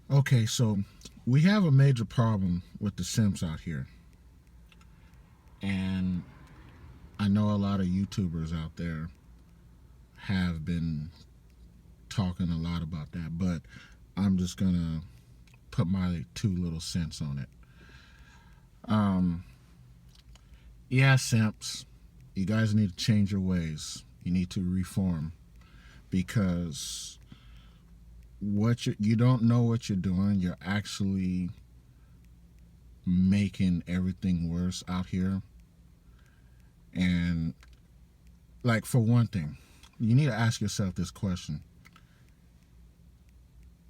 Okay, so we have a major problem with the simps out here. And I know a lot of YouTubers out there have been talking a lot about that, but I'm just going to put my 2 little cents on it. Um, yeah, simps, you guys need to change your ways. You need to reform because you don't know what you're doing. You're actually making everything worse out here. And like for one thing, you need to ask yourself this question: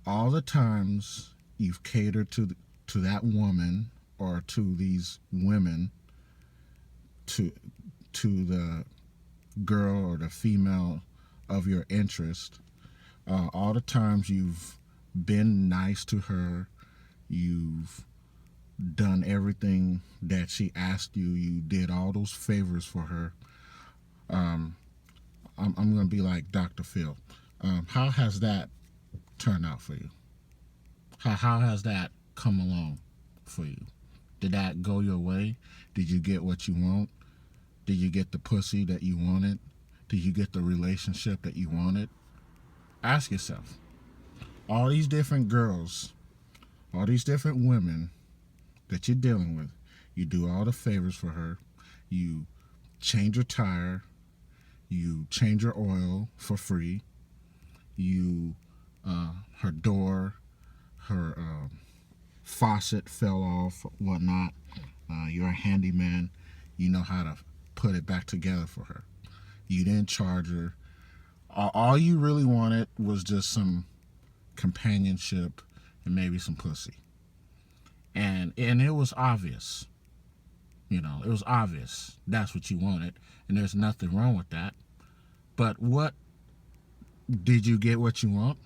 all the times you've catered to that woman or to these women, to the girl or the female of your interest, all the times you've been nice to her, you've done everything that she asked you, you did all those favors for her. um, I'm going to be like Dr. Phil. How has that turned out for you? How has that come along for you? Did that go your way? Did you get what you want? Did you get the pussy that you wanted? Did you get the relationship that you wanted? Ask yourself. All these different girls, all these different women that you're dealing with, you do all the favors for her. You change her tire. You change her oil for free. You, her door, her faucet fell off, whatnot. You're a handyman. You know how to put it back together for her. You didn't charge her. All you really wanted was just some companionship and maybe some pussy. And it was obvious. It was obvious that's what you wanted, and there's nothing wrong with that. But what did you get what you want?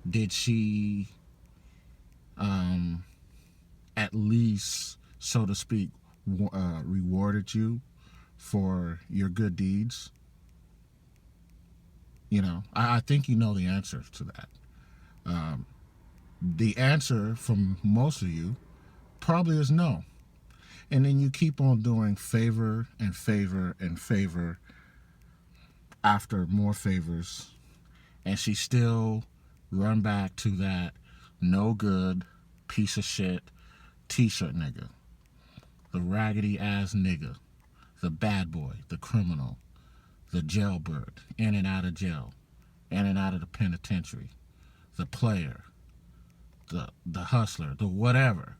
Did she at least, so to speak, rewarded you for your good deeds? I think you know the answer to that. Um, the answer from most of you probably is no. And then you keep on doing favor and favor and favor after more favors, and she still run back to that no good piece of shit t-shirt nigga, the raggedy ass nigga, the bad boy, the criminal, the jailbird, in and out of jail, in and out of the penitentiary, the player, the hustler, the whatever,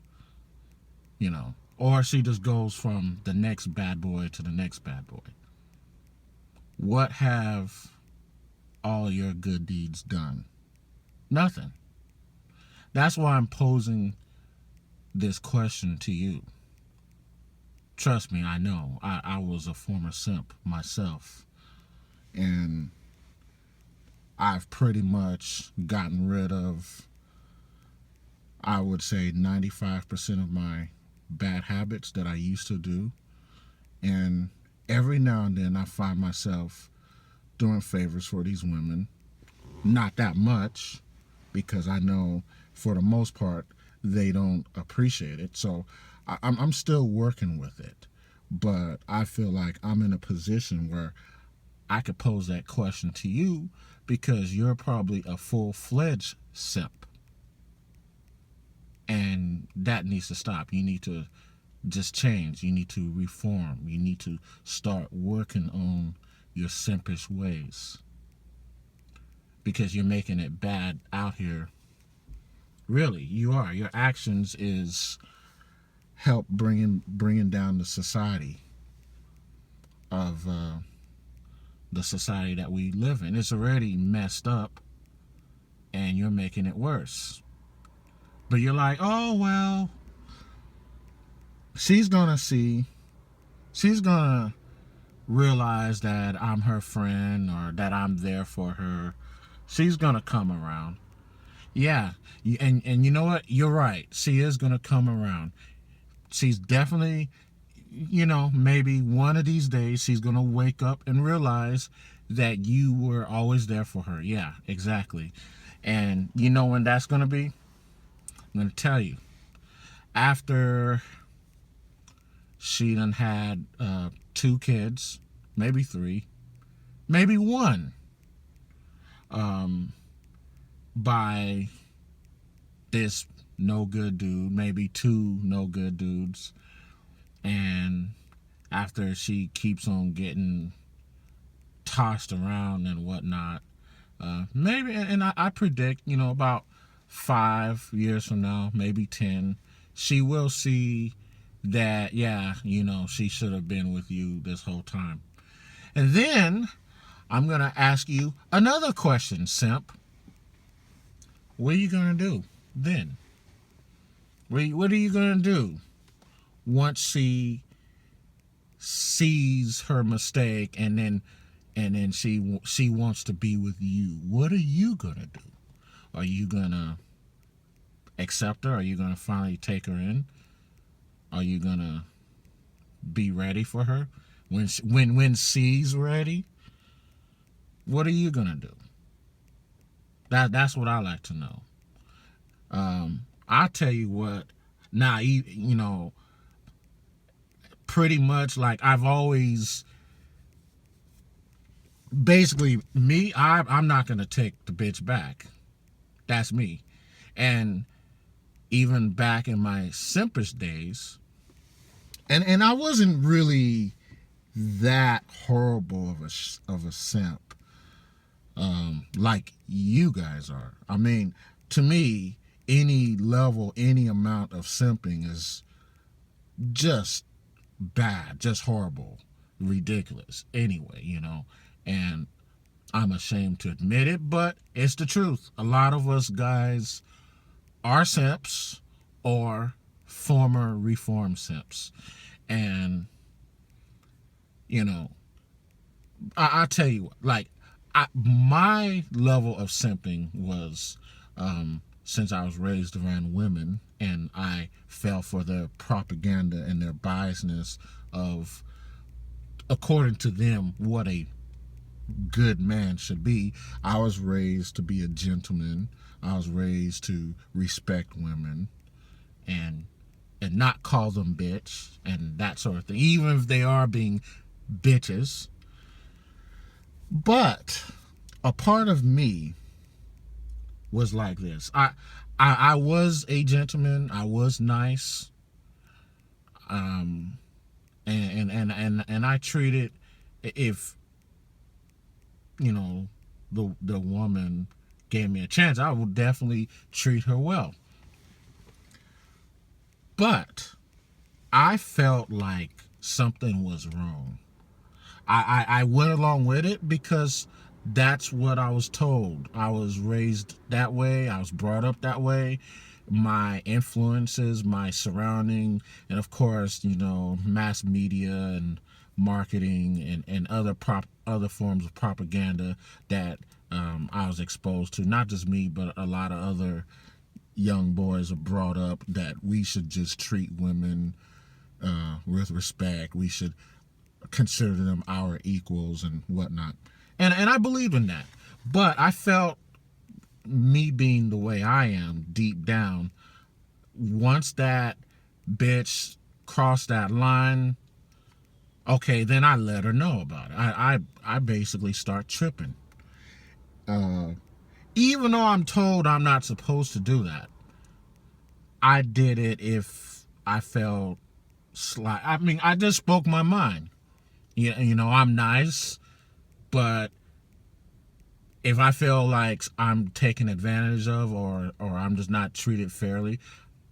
or she just goes from the next bad boy to the next bad boy. What have all your good deeds done? Nothing. That's why I'm posing this question to you. Trust me, I know. I was a former simp myself. And I've pretty much gotten rid of, I would say, 95% of my bad habits that I used to do. And every now and then I find myself doing favors for these women. Not that much, because I know for the most part they don't appreciate it. So I'm still working with it. But I feel like I'm in a position where I could pose that question to you because you're probably a full-fledged simp. And that needs to stop. You need to just change. You need to reform. You need to start working on your simpish ways, because you're making it bad out here. Really, you are. Your actions is help bringing down the society of the society that we live in. It's already messed up, and you're making it worse. But you're like, oh well, she's gonna see, she's gonna realize that I'm her friend or that I'm there for her. She's gonna come around. Yeah, and you know what? You're right. She is gonna come around. She's definitely, maybe one of these days she's gonna wake up and realize that you were always there for her. Yeah, exactly. And you know when that's gonna be? I'm going to tell you. After she done had 2 kids, maybe 3, maybe 1, by this no good dude, maybe 2 no good dudes, and after she keeps on getting tossed around and whatnot, maybe, and I predict, about 5 years from now, maybe 10, she will see that, yeah, she should have been with you this whole time. And then I'm going to ask you another question, Simp. What are you going to do then? What are you going to do once she sees her mistake and then she wants to be with you? What are you going to do? Are you going to accept her? Are you going to finally take her in? Are you going to be ready for her when she's ready? What are you going to do? That's what I like to know. I'll tell you what, now, pretty much like I've always, basically, me, I'm not going to take the bitch back. That's me. And even back in my simpish days, and I wasn't really that horrible of a simp, like you guys are. I mean, to me, any level, any amount of simping is just bad, just horrible, ridiculous anyway, and I'm ashamed to admit it, but it's the truth. A lot of us guys are simps or former reformed simps. And, I tell you what, like, my level of simping was, since I was raised around women and I fell for their propaganda and their biasness of, according to them, what a good man should be. I was raised to be a gentleman. I was raised to respect women and not call them bitch and that sort of thing, even if they are being bitches. But a part of me was like this. I was a gentleman. I was nice. And I treated, if the woman gave me a chance, I would definitely treat her well. But I felt like something was wrong. I went along with it because that's what I was told. I was raised that way. I was brought up that way. My influences, my surrounding, and of course, mass media and marketing and other forms of propaganda that I was exposed to. Not just me, but a lot of other young boys are brought up that we should just treat women with respect. We should consider them our equals and whatnot. And I believed in that. But I felt, me being the way I am deep down, once that bitch crossed that line, okay, then I let her know about it. I basically start tripping. Even though I'm told I'm not supposed to do that, I did it if I felt slight. I mean, I just spoke my mind. I'm nice, but if I feel like I'm taken advantage of or I'm just not treated fairly,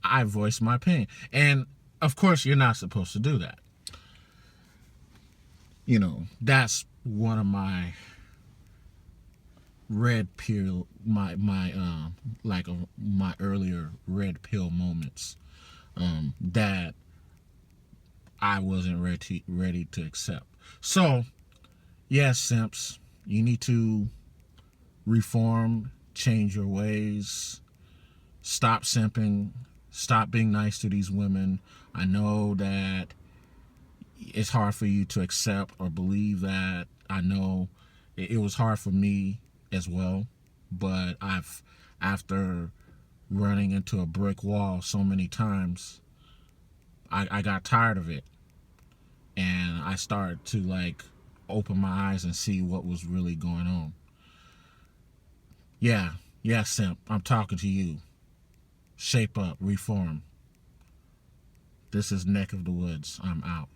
I voice my opinion. And of course, you're not supposed to do that. That's one of my red pill, my earlier red pill moments, that I wasn't ready to accept. So, yes, simps, you need to reform, change your ways, stop simping, stop being nice to these women. I know that it's hard for you to accept or believe that. I know it was hard for me as well, but after running into a brick wall so many times, I got tired of it. And I started to like open my eyes and see what was really going on. Yeah, yeah, Simp, I'm talking to you. Shape up, reform. This is Neck of the Woods. I'm out.